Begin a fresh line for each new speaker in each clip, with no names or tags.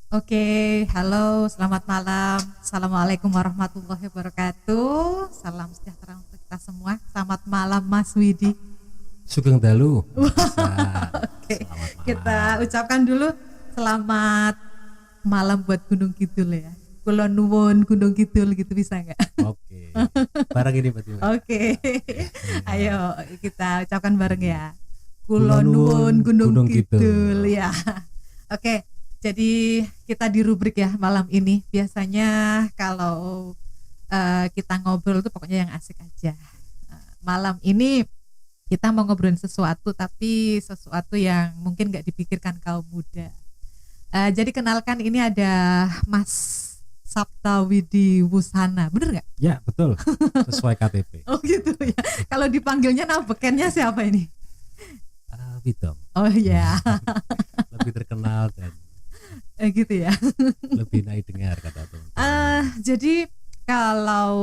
Oke, halo, selamat malam. Assalamualaikum warahmatullahi wabarakatuh. Salam sejahtera untuk kita semua. Selamat malam, Mas Widi.
Sugeng Dalu.
Oke,
Selamat
kita
malam.
ucapkan dulu selamat malam buat Gunung Kidul ya. Kulon nuwun Gunung Kidul gitu bisa nggak?
Oke. Barang ini berarti Mbak.
Oke, ayo kita ucapkan bareng ya.
Kulon
Kulon nuwun
nuwun
Gunung
Gunung
Kidul
Kidul.
ya. Oke, jadi kita di rubrik ya malam ini. Biasanya kalau kita ngobrol tuh pokoknya yang asik aja. Malam ini kita mau ngobrolin sesuatu tapi sesuatu yang mungkin nggak dipikirkan kaum muda. Jadi kenalkan ini ada Mas Sabta Widi Wusana, bener nggak?
Ya, betul. Sesuai KTP.
Oh gitu ya. Kalau dipanggilnya nama bekennya siapa ini?
Widom.
Oh ya,
Lebih terkenal dan
gitu ya.
lebih naik dengar kata teman.
Jadi kalau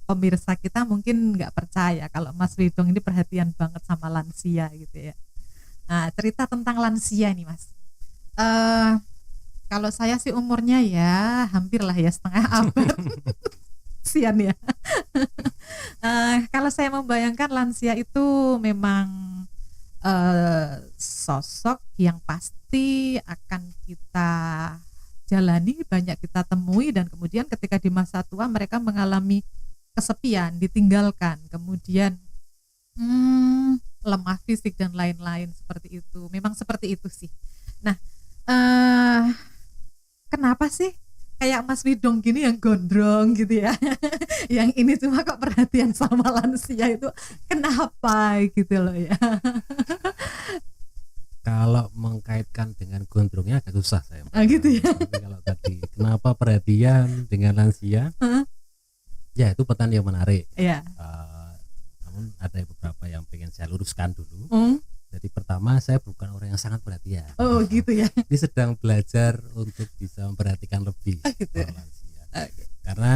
pemirsa kita mungkin nggak percaya kalau Mas Widong ini perhatian banget sama lansia gitu ya. Nah, cerita tentang lansia nih Mas. Eh Kalau saya sih umurnya ya hampir lah ya setengah abad. Sian ya. Kalau saya membayangkan lansia itu memang sosok yang pasti akan kita jalani, banyak kita temui, dan kemudian ketika di masa tua mereka mengalami kesepian, ditinggalkan, kemudian lemah fisik dan lain-lain seperti itu. Memang seperti itu sih. Nah, eh kenapa sih kayak Mas Widong gini yang gondrong gitu ya, yang ini cuma kok perhatian sama lansia itu kenapa gitu loh ya?
Kalau mengkaitkan dengan gondrongnya agak susah saya.
Gitu ya.
Tapi kalau tadi kenapa perhatian dengan lansia? Ya, itu pertanyaan yang menarik.
Ya.
Namun ada beberapa yang pengen saya luruskan dulu.
Hmm.
Jadi pertama, saya bukan orang yang sangat perhatian.
Oh gitu ya.
Ini sedang belajar untuk bisa memperhatikan lebih
Gitu ya.
orang lansia.
Okay.
Karena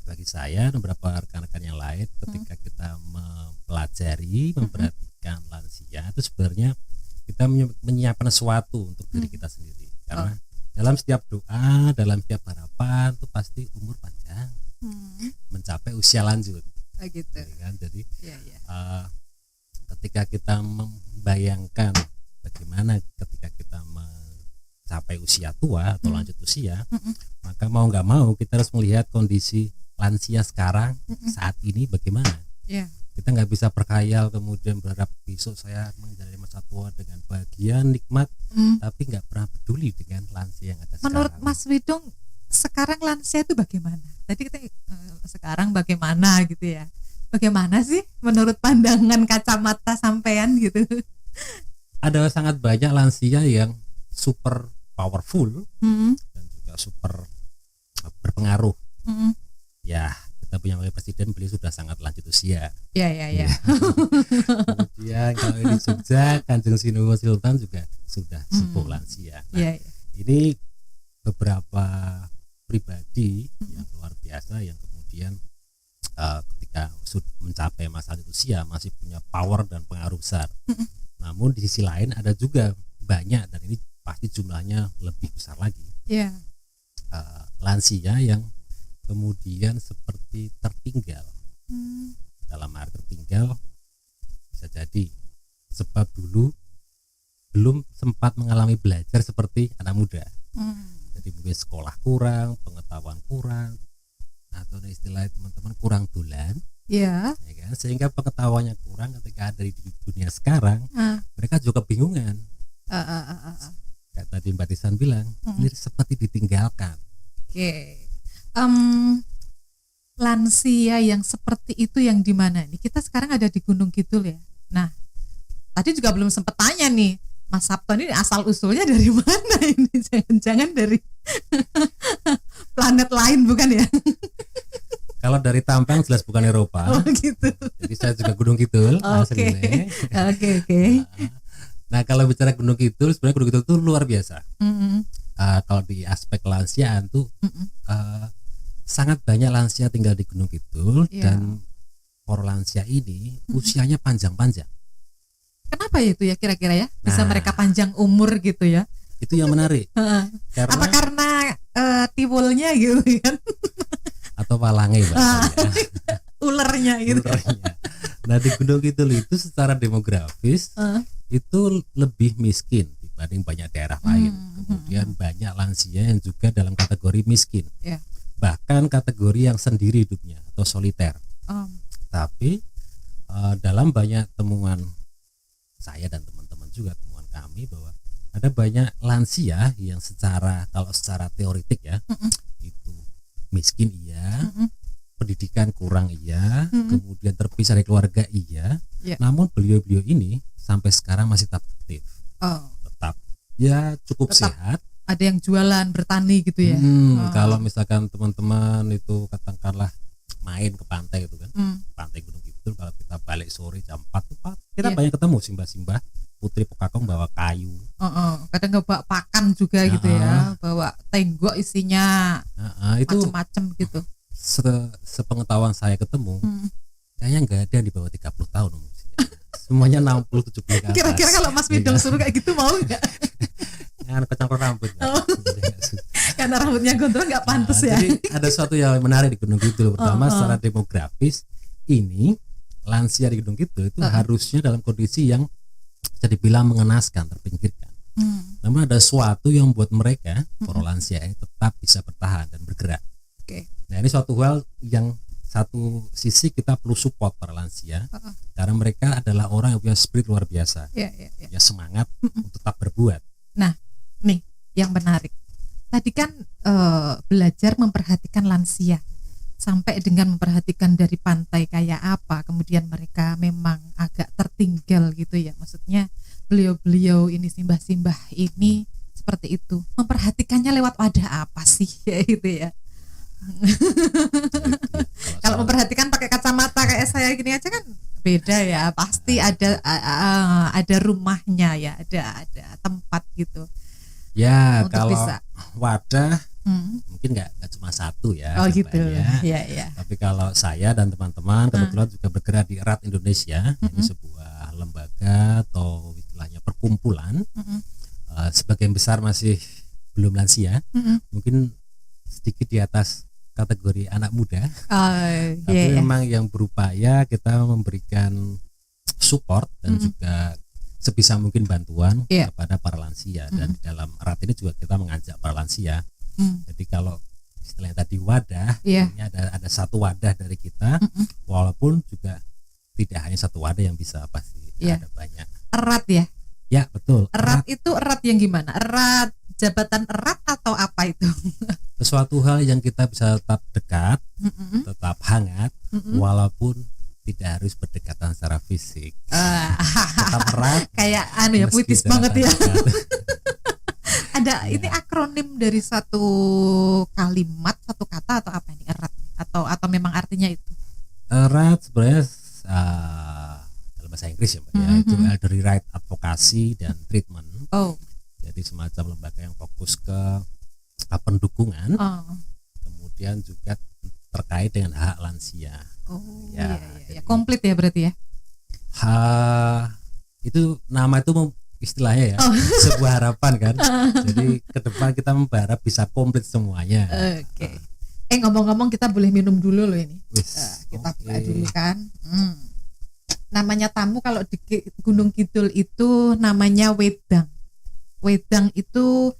bagi saya dan beberapa rekan-rekan yang lain, ketika kita mempelajari, memperhatikan lansia, itu sebenarnya kita menyiapkan sesuatu untuk diri kita sendiri. Karena dalam setiap doa, dalam setiap harapan itu pasti umur panjang, mencapai usia lanjut.
Gitu.
Kan? Jadi
ya.
ketika kita membayangkan bagaimana ketika kita mencapai usia tua atau lanjut usia, maka mau nggak mau kita harus melihat kondisi lansia sekarang saat ini bagaimana.
Yeah.
Kita nggak bisa berkhayal kemudian berharap besok saya menjalani masa tua dengan bahagia nikmat, tapi nggak pernah peduli dengan lansia yang ada sekarang.
Menurut Mas Widong sekarang lansia itu bagaimana? Tadi kita sekarang bagaimana gitu ya? Bagaimana sih menurut pandangan kacamata sampean gitu?
Ada sangat banyak lansia yang super powerful dan juga super berpengaruh. Ya, kita punya wakil presiden, beliau sudah sangat lanjut usia.
Ya.
Kemudian kalau di Jogja, Kanjeng Sinuwun Sultan juga sudah sepuh lansia. Nah, ini beberapa pribadi yang luar biasa yang kemudian ketika sudah mencapai masa lanjut usia masih punya power dan pengaruh besar. Namun di sisi lain ada juga banyak, dan ini pasti jumlahnya lebih besar lagi, lansia yang kemudian seperti tertinggal. Dalam arti tertinggal bisa jadi sebab dulu belum sempat mengalami belajar seperti anak muda. Jadi mungkin sekolah kurang, pengetahuan kurang, atau istilah teman-teman kurang dolan, ya kan? Sehingga pengetahuannya kurang ketika ada di dunia sekarang, mereka juga kebingungan. Kayak tadi Mbak Tisan bilang, ini seperti ditinggalkan.
Lansia yang seperti itu yang di mana nih? Kita sekarang ada di Gunung Kidul ya. Nah, tadi juga belum sempat tanya nih, Mas Sabto ini asal usulnya dari mana ini? Jangan-jangan dari planet lain bukan ya?
Kalau dari tampang jelas bukan Eropa.
Oh gitu.
Jadi saya juga Gunung Kidul.
Oke.
Nah, kalau bicara Gunung Kidul, sebenarnya Gunung Kidul itu luar biasa. Kalau di aspek lansiaan tuh sangat banyak lansia tinggal di Gunung Kidul, dan para lansia ini usianya panjang-panjang.
Kenapa ya itu ya kira-kira ya? Bisa mereka panjang umur gitu ya?
Itu yang menarik. Karena,
apa karena tiwulnya gitu kan?
Atau walange
Ulernya gitu.
Ulernya. Nah di Gunung Kidul itu secara demografis itu lebih miskin dibanding banyak daerah lain. Kemudian banyak lansia yang juga dalam kategori miskin. Bahkan kategori yang sendiri hidupnya atau soliter. Tapi dalam banyak temuan saya dan teman-teman juga, temuan kami, bahwa ada banyak lansia yang kalau secara teoritik ya, itu miskin iya, pendidikan kurang iya, kemudian terpisah dari keluarga iya, namun beliau-beliau ini sampai sekarang masih tetap aktif, tetap ya cukup sehat.
Ada yang jualan, bertani gitu ya.
Kalau misalkan teman-teman itu katakanlah main ke pantai gitu kan, pantai Gunung Kidul, kalau kita balik sore jam 4 tuh kita banyak ketemu simbah-simbah putri Pekakong bawa kayu,
kadang nggak bawa pakan juga gitu ya, bawa tenggok isinya
itu
macam-macam gitu.
Sepengetahuan saya ketemu, kayaknya nggak ada yang di bawah 30 tahun usia. Semuanya 60-70 ke atas.
Kira-kira kalau Mas Midong suruh kayak gitu mau nggak?
Kan kecangkur rambut.
Karena rambutnya gondrong nggak pantas ya.
Jadi ada suatu yang menarik di Gunung Kidul. Pertama, secara demografis ini lansia di Gunung Kidul itu harusnya dalam kondisi yang bisa dibilang mengenaskan, terpinggirkan. Namun ada sesuatu yang membuat mereka para lansia ini tetap bisa bertahan dan bergerak. Nah ini suatu hal yang satu sisi kita perlu support para lansia, karena mereka adalah orang yang punya spirit luar biasa, ya semangat untuk tetap berbuat.
Nah nih yang menarik, tadi kan belajar memperhatikan lansia, sampai dengan memperhatikan dari pantai kayak apa, kemudian mereka memang agak tertinggal gitu ya, maksudnya beliau-beliau ini, simbah-simbah ini seperti itu, memperhatikannya lewat wadah apa sih ya itu ya. Kalau memperhatikan pakai kacamata kayak saya gini aja kan beda ya, pasti ada rumahnya ya, ada tempat gitu
ya.
Untuk
kalau
bisa.
Wadah mungkin nggak cuma satu ya,
gitu ya.
Tapi kalau saya dan teman-teman kebetulan juga bergerak di Erat Indonesia, ini sebuah lembaga atau istilahnya perkumpulan, sebagian besar masih belum lansia, mungkin sedikit di atas kategori anak muda, tapi memang yang berupaya kita memberikan support dan juga sebisa mungkin bantuan kepada para lansia. Dan di dalam Erat ini juga kita mengajak para lansia. Jadi kalau istilahnya tadi wadah, ini ada satu wadah dari kita, walaupun juga tidak hanya satu wadah yang bisa, pasti ada banyak.
Erat ya?
Ya betul.
Erat itu erat yang gimana? Erat jabatan erat atau apa itu?
Sesuatu hal yang kita bisa tetap dekat, tetap hangat, walaupun tidak harus berdekatan secara fisik. Tetap erat.
Kayak ya puitis banget ya. Ada ini akronim dari satu kalimat, satu kata atau apa ini, erat? Atau memang artinya itu?
Erat sebenarnya dalam bahasa Inggris ya, Mbak, ya, itu Elderly Right Advocacy dan Treatment. Jadi semacam lembaga yang fokus ke pendukungan, kemudian juga terkait dengan hak lansia.
Komplit ya berarti ya.
Itu nama itu istilahnya ya, sebuah harapan kan. Jadi ke depan kita berharap bisa komplit semuanya.
Ngomong-ngomong kita boleh minum dulu loh ini. Kita buka dulu kan. Namanya tamu kalau di Gunung Kidul itu namanya wedang. Wedang itu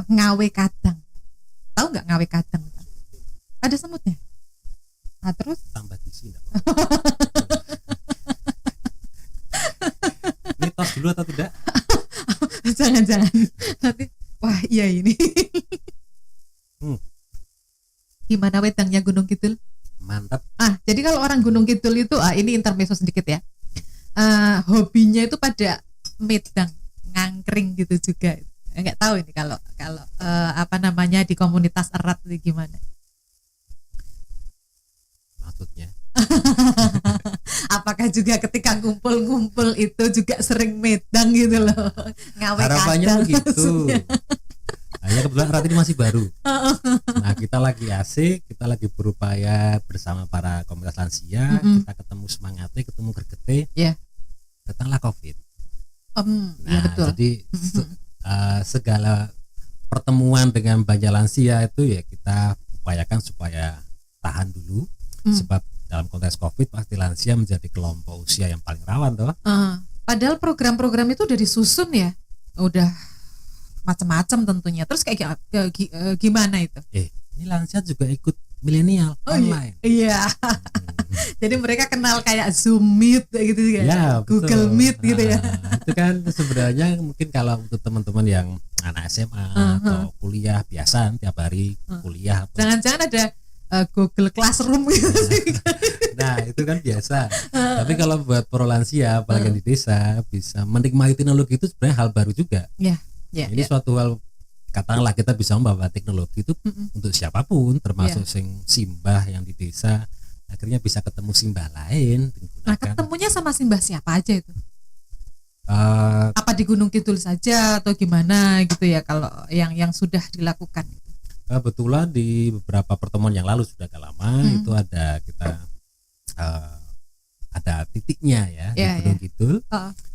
ngawe kadang. Tahu nggak ngawe kadang? Ada semutnya. Nah terus
tambah di sini. Ini tos dulu atau tidak?
Jangan nanti. Wah iya ini. Gimana wedangnya Gunung Kidul?
Mantap.
Jadi kalau orang Gunung Kidul itu ini intermezzo sedikit ya. Hobinya itu pada medang, ngangkring gitu juga. Nggak tahu ini kalau apa namanya di komunitas erat itu gimana?
Maksudnya?
Apakah juga ketika ngumpul-ngumpul itu juga sering medang gitu loh? Ngawe
harapannya
kadang
begitu. Hanya kebetulan Erat ini masih baru. Nah kita lagi asik, kita lagi berupaya bersama para komunitas lansia, kita ketemu semangatnya, ketemu gergete, datanglah COVID.
Ya betul.
Jadi segala pertemuan dengan banyak lansia itu ya kita upayakan supaya tahan dulu, sebab dalam konteks COVID pasti lansia menjadi kelompok usia yang paling rawan toh.
Padahal program-program itu udah disusun ya, udah macam-macam tentunya. Terus kayak gimana itu?
Ini lansia juga ikut milenial online.
Iya. Jadi mereka kenal kayak Zoom Meet gitu ya, Google Meet gitu ya.
Itu kan sebenarnya mungkin kalau untuk teman-teman yang anak SMA atau kuliah biasa tiap hari kuliah.
Jangan-jangan ada Google Classroom gitu sih.
Nah itu kan biasa. Tapi kalau buat pro lansia apalagi di desa bisa menikmati teknologi itu sebenarnya hal baru juga. Ini suatu hal, katakanlah kita bisa membawa teknologi itu untuk siapapun, termasuk sing simbah yang di desa akhirnya bisa ketemu simbah lain.
Nah ketemunya sama simbah siapa aja itu? Apa di Gunung Kidul saja atau gimana gitu ya kalau yang sudah dilakukan?
Kebetulan di beberapa pertemuan yang lalu sudah agak lama itu ada kita ada titiknya ya di Gunung Kidul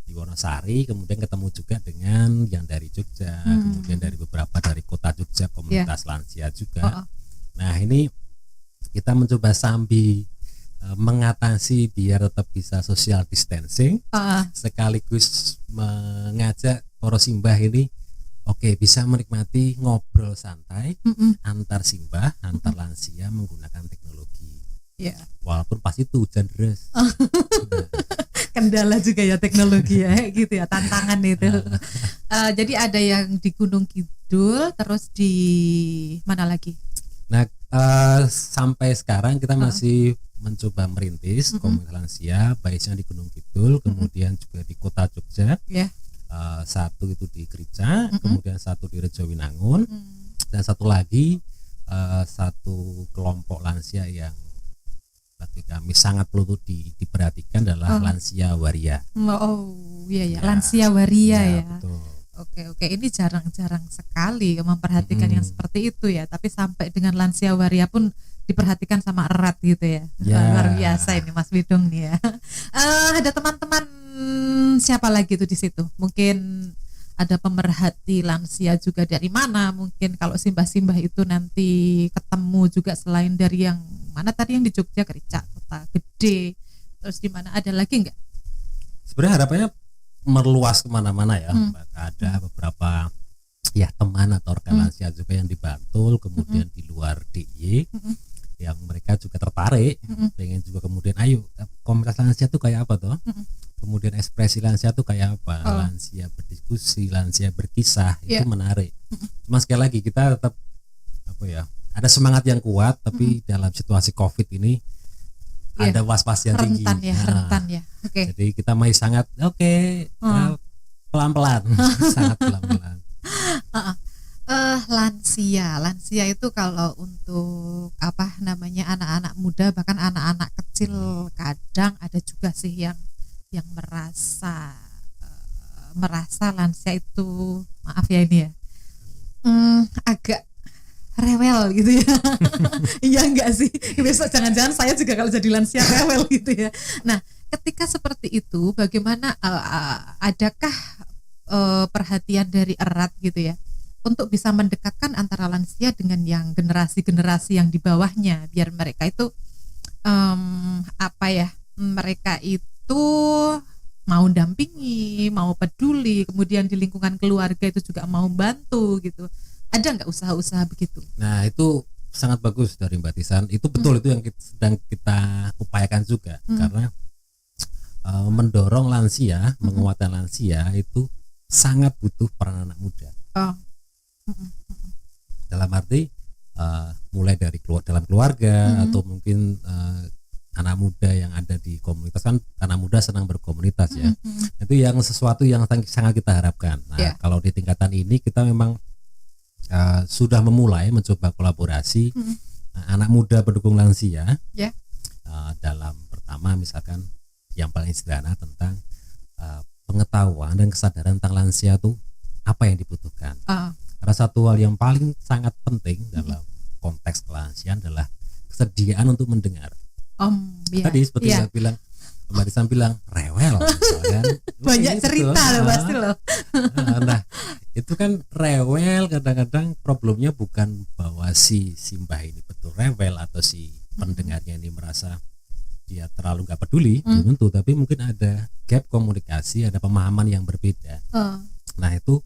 di Wonosari, kemudian ketemu juga dengan yang dari Jogja, kemudian dari beberapa dari kota Jogja komunitas lansia juga. Nah ini kita mencoba sambil mengatasi biar tetap bisa social distancing, sekaligus mengajak para simbah ini bisa menikmati ngobrol santai antar simbah, antar lansia menggunakan teknologi. Walaupun pas itu hujan deras.
Kendala juga ya teknologi ya gitu ya, tantangan itu. Jadi ada yang di Gunung Kidul, terus di mana lagi?
Nah sampai sekarang kita masih mencoba merintis komunitas lansia, baiknya di Gunung Kidul, kemudian juga di kota Jogja. Satu itu di Gereja, kemudian satu di Rejowinangun, dan satu lagi satu kelompok lansia yang bagi kami sangat perlu diperhatikan adalah lansia waria.
Lansia waria ya.
Betul.
Oke, ini jarang-jarang sekali memperhatikan yang seperti itu ya. Tapi sampai dengan lansia waria pun diperhatikan sama erat gitu ya. Luar biasa ini Mas Bidung nih ya. Ada teman-teman siapa lagi tuh di situ? Mungkin ada pemerhati lansia juga dari mana? Mungkin kalau simbah-simbah itu nanti ketemu juga selain dari yang mana tadi yang di Jogja, Gereja, Kota Gede, terus di mana ada lagi nggak?
Sebenarnya harapannya meluas kemana-mana ya. Ada beberapa ya teman atau rekan lansia juga yang di Bantul, kemudian di luar DIY yang mereka juga tertarik, pengen juga kemudian ayo komunitas lansia tuh kayak apa toh? Kemudian ekspresi lansia tuh kayak apa? Lansia berdiskusi, lansia berkisah, itu menarik. Cuma sekali lagi kita tetap ada semangat yang kuat, tapi dalam situasi COVID ini ada was-was yang tinggi.
Rentan ya.
Jadi kita masih sangat pelan-pelan, sangat pelan-pelan.
Lansia itu kalau untuk anak-anak muda, bahkan anak-anak kecil kadang ada juga sih yang merasa lansia itu, maaf ya ini ya, agak rewel gitu ya. Iya enggak sih, besok jangan-jangan saya juga kalau jadi lansia rewel gitu ya. Nah ketika seperti itu bagaimana, adakah perhatian dari erat gitu ya untuk bisa mendekatkan antara lansia dengan yang generasi-generasi yang di bawahnya, biar mereka itu mereka itu mau dampingi, mau peduli, kemudian di lingkungan keluarga itu juga mau bantu gitu. Ada nggak usaha-usaha begitu?
Nah itu sangat bagus dari Mbak Tisan. Itu betul, itu yang sedang kita upayakan juga, karena mendorong lansia, menguatkan lansia itu sangat butuh peran anak muda. Dalam arti mulai dari dalam keluarga atau mungkin anak muda yang ada di komunitas, kan anak muda senang berkomunitas ya. Itu yang sesuatu yang sangat kita harapkan. Nah kalau di tingkatan ini kita memang sudah memulai mencoba kolaborasi anak muda pendukung lansia dalam pertama misalkan yang paling sederhana tentang pengetahuan dan kesadaran tentang lansia itu apa yang dibutuhkan. Karena satu hal yang paling sangat penting dalam konteks kelansiaan adalah kesediaan untuk mendengar. Tadi seperti saya bilang, Mbak Tisan bilang rewel, misalkan.
Banyak cerita loh pasti loh.
Nah itu kan rewel, kadang-kadang problemnya bukan bahwa si Simbah ini betul rewel atau si pendengarnya ini merasa dia terlalu nggak peduli, belum tentu, tapi mungkin ada gap komunikasi, ada pemahaman yang berbeda. Nah itu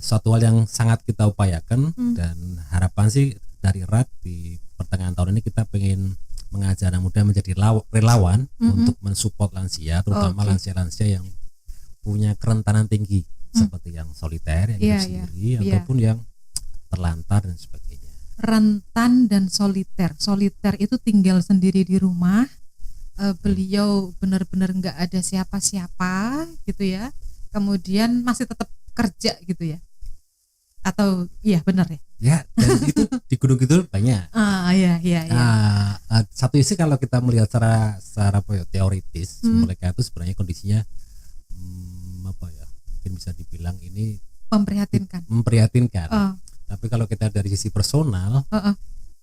suatu hal yang sangat kita upayakan, dan harapan sih dari RAT di pertengahan tahun ini kita pengen mengajak anak muda menjadi relawan untuk mensupport lansia, terutama lansia-lansia yang punya kerentanan tinggi seperti yang soliter, yang hidup sendiri, ataupun yang terlantar dan sebagainya.
Rentan dan soliter. Soliter itu tinggal sendiri di rumah. Beliau benar-benar nggak ada siapa-siapa gitu ya. Kemudian masih tetap kerja gitu ya. Atau iya benar ya?
Ya, dan itu di Gunung Kidul banyak.
Iya.
Satu isi kalau kita melihat secara teoritis, mereka itu sebenarnya kondisinya mungkin bisa dibilang ini memprihatinkan. Tapi kalau kita dari sisi personal,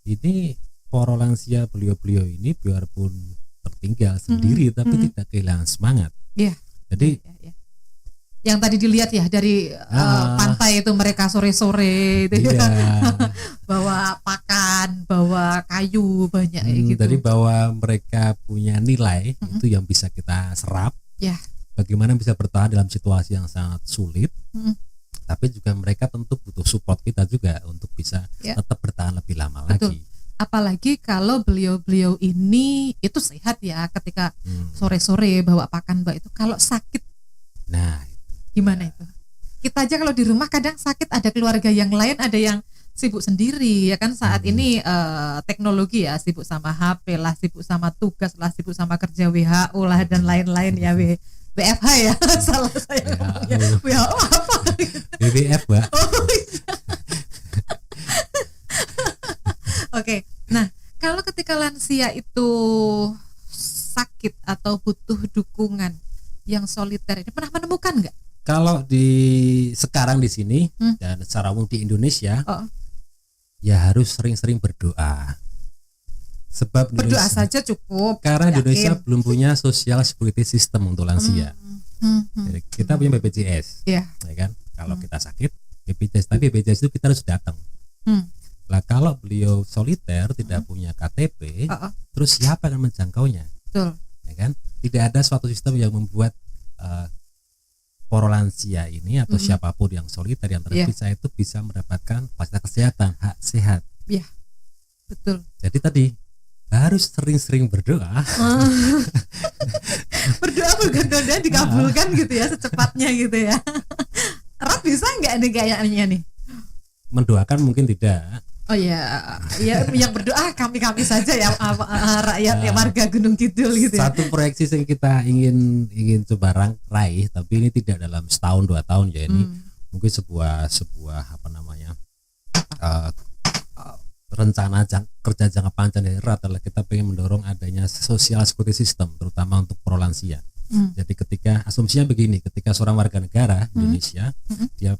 ini para lansia beliau-beliau ini biarpun tertinggal sendiri, tapi tidak kehilangan semangat.
Iya.
Jadi
yang tadi dilihat ya dari pantai itu mereka sore-sore itu bawa pakan, bawa kayu banyak gitu.
Jadi bahwa mereka punya nilai itu yang bisa kita serap. Bagaimana bisa bertahan dalam situasi yang sangat sulit. Tapi juga mereka tentu butuh support kita juga untuk bisa tetap bertahan lebih lama lagi.
Apalagi kalau beliau-beliau ini itu sehat ya, ketika sore-sore bawa pakan itu. Kalau sakit,
nah
gimana itu? Kita aja kalau di rumah kadang sakit, ada keluarga yang lain, ada yang sibuk sendiri ya kan saat ini teknologi ya, sibuk sama HP lah, sibuk sama tugas lah, sibuk sama kerja WHO lah dan lain-lain ya, WFH ya salah saya ngomongnya. WHO apa?
WWF Mbak.
Oke. Nah, kalau ketika lansia itu sakit atau butuh dukungan yang soliter ini, pernah menemukan nggak?
Kalau sekarang di sini dan secara umum di Indonesia, ya harus sering-sering berdoa. Sebab
berdoa saja cukup.
Karena Indonesia belum punya social security system untuk lansia. Jadi kita punya BPJS, ya kan? Kalau kita sakit BPJS, tapi BPJS itu kita harus datang. Lah kalau beliau soliter tidak punya KTP, terus siapa yang menjangkaunya?
Betul.
Ya kan? Tidak ada suatu sistem yang membuat para lansia ini atau siapapun yang soliter yang terpisah itu bisa mendapatkan fasilitas kesehatan, hak sehat.
Iya, betul.
Jadi tadi harus sering-sering berdoa.
Berdoa mudah-mudahan dikabulkan gitu ya, secepatnya gitu ya. Rat bisa nggak nih kayaknya nih?
Mendoakan mungkin tidak.
Oh ya, yang berdoa kami saja ya, rakyat ya, warga Gunung Kidul gitu ya.
Satu proyeksi yang kita ingin coba raih, tapi ini tidak dalam setahun 2 tahun ya, ini mungkin sebuah apa namanya rencana kerja jangka panjang dari RAT adalah kita pengen mendorong adanya social security system terutama untuk pro lansia. Jadi ketika asumsinya begini, ketika seorang warga negara Indonesia dia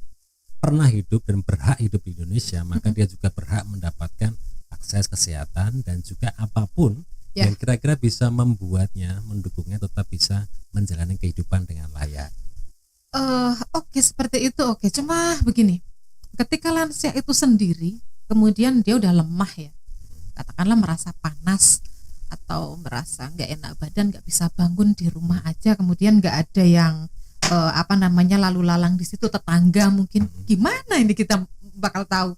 pernah hidup dan berhak hidup di Indonesia, maka dia juga berhak mendapatkan akses kesehatan dan juga apapun yang kira-kira bisa membuatnya, mendukungnya tetap bisa menjalani kehidupan dengan layak.
Oke, seperti itu. Oke, cuma begini, ketika lansia itu sendiri, kemudian dia udah lemah ya, katakanlah merasa panas atau merasa nggak enak badan, nggak bisa bangun di rumah aja, kemudian nggak ada yang lalu lalang di situ, tetangga mungkin, gimana ini kita bakal tahu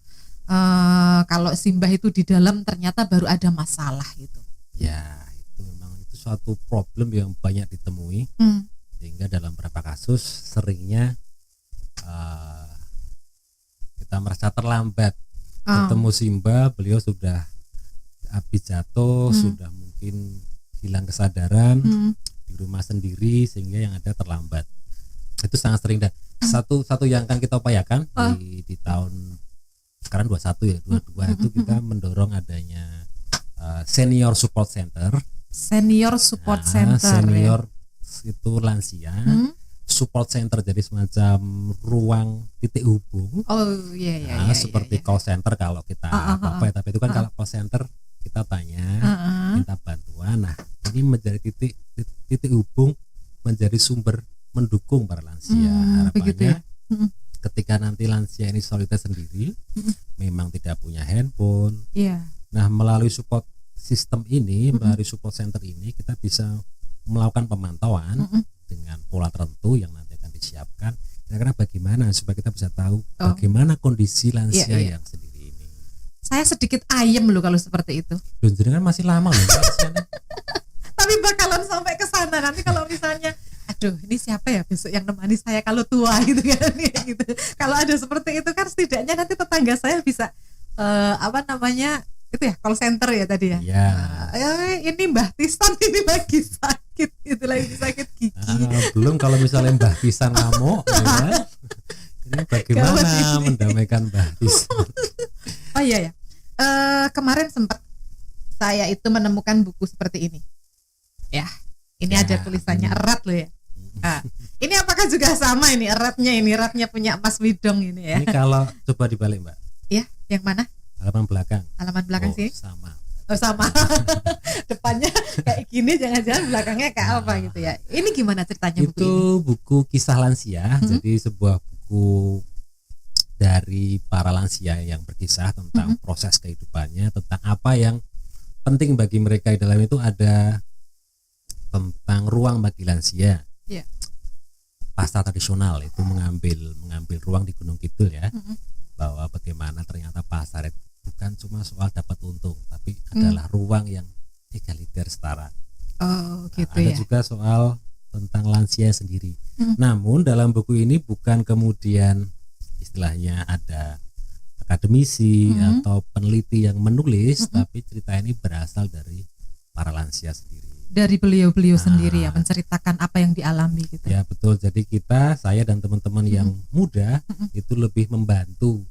kalau Simbah itu di dalam ternyata baru ada masalah gitu.
Ya, itu memang itu suatu problem yang banyak ditemui, sehingga dalam beberapa kasus seringnya kita merasa terlambat ketemu Simbah, beliau sudah habis jatuh, sudah mungkin hilang kesadaran di rumah sendiri, sehingga yang ada terlambat. Itu sangat sering. Dan satu yang akan kita upayakan di tahun sekarang 21 ya, 22 itu kita mendorong adanya senior support center.
Senior support center.
Senior itu lansia. Support center, jadi semacam ruang titik hubung. Seperti call center kalau kita apa-apa, tapi itu kan kalau call center kita tanya, minta bantuan. Nah, ini menjadi titik hubung, menjadi sumber mendukung para lansia. Harapannya ketika nanti lansia ini solidaritas sendiri, memang tidak punya handphone.
Iya.
Nah, melalui support sistem ini, melalui support center ini, kita bisa melakukan pemantauan dengan pola tertentu yang nanti akan disiapkan. Kira-kira bagaimana supaya kita bisa tahu bagaimana kondisi lansia yang sendiri ini.
Saya sedikit ayem loh kalau seperti itu.
Kan masih lama loh.
Tapi bakalan sampai ke sana nanti kalau misalnya, aduh ini siapa ya besok yang nemani saya kalau tua gitu kan gitu. Kalau ada seperti itu kan setidaknya nanti tetangga saya bisa itu ya call center ya tadi ya.
Iya.
Ini Mbah Tisan ini lagi sakit, itu lagi sakit gigi.
Belum kalau misalnya Mbah Tisan ngamuk, ya. Ini bagaimana mendamaikan Mbah Tisan?
Oh iya ya. Kemarin sempat saya itu menemukan buku seperti ini. Ya, ini ada tulisannya erat loh ya. Ini apakah juga sama ini eratnya punya Mas Widong ini ya?
Ini kalau coba dibalik Mbak.
Ya, yang mana?
Halaman belakang
sih.
Sama.
Oh sama. Depannya kayak gini, jangan-jangan belakangnya kayak apa gitu ya. Ini gimana ceritanya buku ini?
Itu buku kisah lansia. Jadi sebuah buku dari para lansia yang berkisah tentang proses kehidupannya, tentang apa yang penting bagi mereka. Di dalam itu ada tentang ruang bagi lansia.
Yeah.
Pasar tradisional itu mengambil ruang di Gunung Kidul ya. Bahwa bagaimana ternyata pasar itu bukan cuma soal dapat untung, tapi adalah ruang yang egaliter, setara.
Oh, gitu
ada
ya.
juga soal tentang lansia sendiri. Namun dalam buku ini bukan kemudian istilahnya ada akademisi atau peneliti yang menulis, tapi cerita ini berasal dari para lansia sendiri.
Dari beliau-beliau sendiri ya, menceritakan apa yang dialami gitu.
Ya betul. Jadi saya dan teman-teman yang muda itu lebih membantu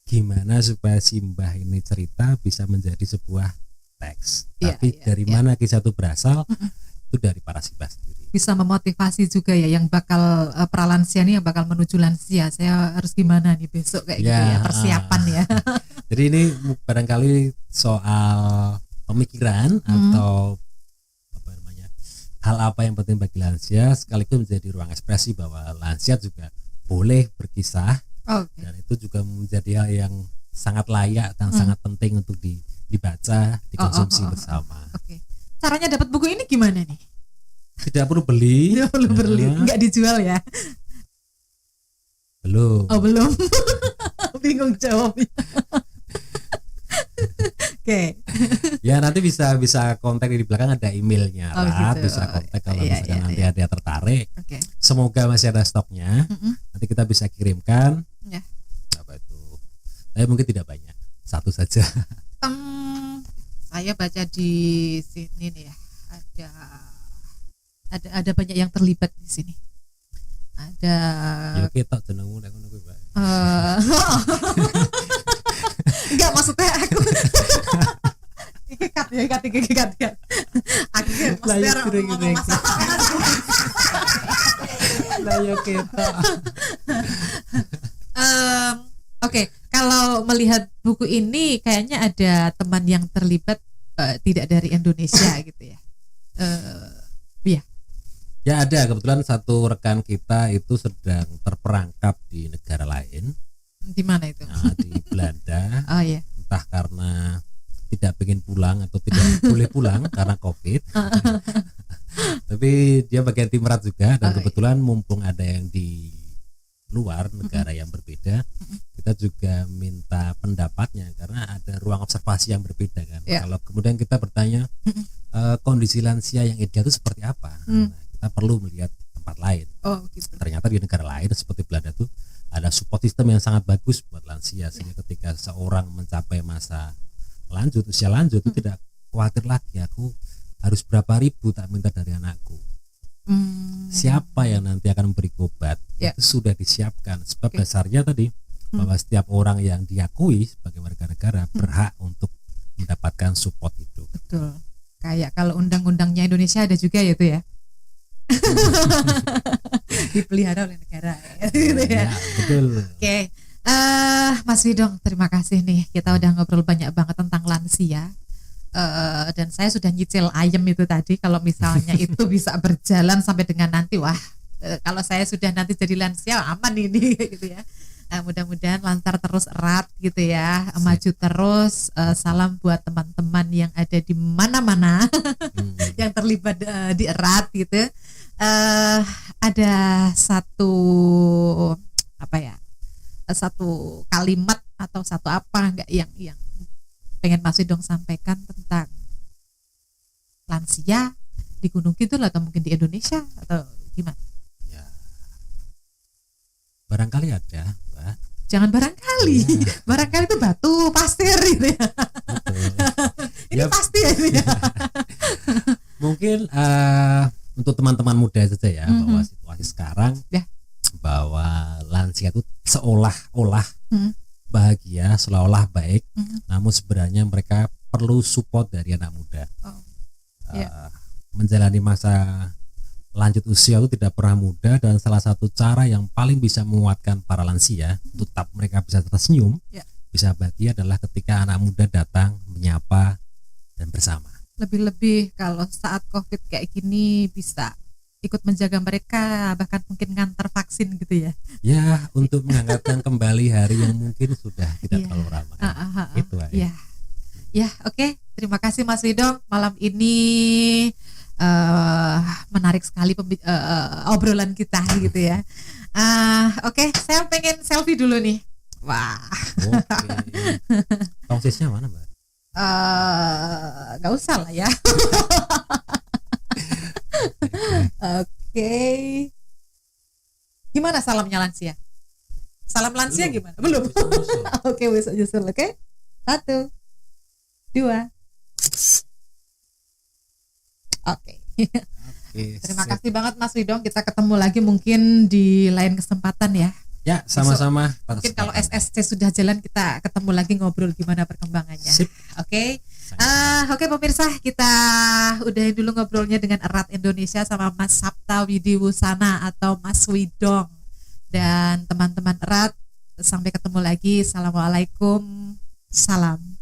gimana supaya si Mbah ini cerita bisa menjadi sebuah teks. Tapi dari mana kisah itu berasal, itu dari para Simbah sendiri.
Bisa memotivasi juga ya yang bakal pralansia nih, yang bakal menuju lansia. Saya harus gimana nih besok kayak gitu ya, persiapan ya.
Jadi ini barangkali soal pemikiran atau hal apa yang penting bagi lansia, sekaligus menjadi ruang ekspresi bahwa lansia juga boleh berkisah. Dan itu juga menjadi hal yang sangat layak dan sangat penting untuk dibaca, dikonsumsi bersama.
Caranya dapat buku ini gimana nih?
Tidak perlu beli.
Tidak perlu beli, nggak dijual ya?
Belum.
Oh belum. Bingung jawabnya.
Ya nanti bisa kontak di belakang, ada emailnya lah, gitu. Bisa kontak kalau misalkan nanti ada yang tertarik. Semoga masih ada stoknya. Nanti kita bisa kirimkan. Apa itu? Tapi mungkin tidak banyak, satu saja.
Saya baca di sini nih ya, ada banyak yang terlibat di sini. Ada.
Ya kita jenengmu nek ngono kuwi, Pak.
Enggak, maksudnya aku ikat. Aku maksudnya ngomong masalah.
Lah yo kita.
Oke, kalau melihat buku ini kayaknya ada teman yang terlibat tidak dari Indonesia gitu ya.
Ya ada, kebetulan satu rekan kita itu sedang terperangkap di negara lain.
Di mana itu?
Nah, di Belanda.
Oh iya.
Entah karena tidak ingin pulang atau tidak boleh pulang karena COVID. Tapi dia bagian Timrat juga, dan kebetulan mumpung ada yang di luar negara yang berbeda, kita juga minta pendapatnya karena ada ruang observasi yang berbeda kan. Kalau kemudian kita bertanya kondisi lansia yang ideal itu seperti apa, nah, kita perlu melihat tempat lain.
Gitu.
Ternyata di negara lain seperti Belanda tuh ada support system yang sangat bagus buat lansia, sehingga ketika seorang mencapai usia lanjut itu tidak khawatir lagi aku harus berapa ribu tak minta dari anakku. Siapa yang nanti akan memberi obat itu sudah disiapkan. Sebab dasarnya tadi bahwa setiap orang yang diakui sebagai warga negara berhak untuk mendapatkan support itu.
Betul. Kayak kalau undang-undangnya Indonesia ada juga ya itu ya. Dipelihara oleh negara gitu ya.
Betul.
Oke. Mas Widong, terima kasih nih. Kita udah ngobrol banyak banget tentang lansia. Dan saya sudah nyicil ayam itu tadi. Kalau misalnya itu bisa berjalan sampai dengan nanti, wah Kalau saya sudah nanti jadi lansia aman ini gitu ya. Mudah-mudahan lancar terus, erat gitu ya, maju terus. Salam buat teman-teman yang ada di mana-mana yang terlibat di erat gitu. Ada satu satu kalimat atau satu apa enggak yang pengen Mas Widong sampaikan tentang lansia di Gunung Kidul atau mungkin di Indonesia atau gimana?
Ya, barangkali ada, Mbak.
Jangan barangkali, barangkali itu batu pasir gitu ya. Ini ya, pasti ya.
Mungkin untuk teman-teman muda saja ya, bahwa situasi sekarang bahwa lansia itu seolah-olah bahagia, seolah-olah baik, namun sebenarnya mereka perlu support dari anak muda. Menjalani masa lanjut usia itu tidak pernah mudah, dan salah satu cara yang paling bisa menguatkan para lansia untuk tetap mereka bisa tersenyum, bisa bahagia adalah ketika anak muda datang menyapa dan bersama.
Lebih-lebih kalau saat COVID kayak gini bisa ikut menjaga mereka, bahkan mungkin ngantar vaksin gitu ya.
Ya, untuk menghangatkan kembali hari yang mungkin sudah tidak terlalu ramai. Itu aja.
Ya, oke. Terima kasih Mas Widong. Malam ini menarik sekali obrolan kita gitu ya. Oke, saya pengen selfie dulu nih. Wah.
Tongsisnya mana, Mbak?
Gak usah lah ya. Oke. Gimana salamnya lansia? Salam lansia gimana? Belum. Oke, besok nyusul. Oke. 1, 2. Oke. Terima kasih banget Mas Widong. Kita ketemu lagi mungkin di lain kesempatan ya.
Ya, sama-sama.
Mungkin kalau SSC sudah jalan kita ketemu lagi ngobrol gimana perkembangannya. Oke. Oke pemirsa, kita udahin dulu ngobrolnya dengan Erat Indonesia sama Mas Sapta Widiwusana atau Mas Widong. Dan teman-teman Erat, sampai ketemu lagi. Assalamualaikum. Salam.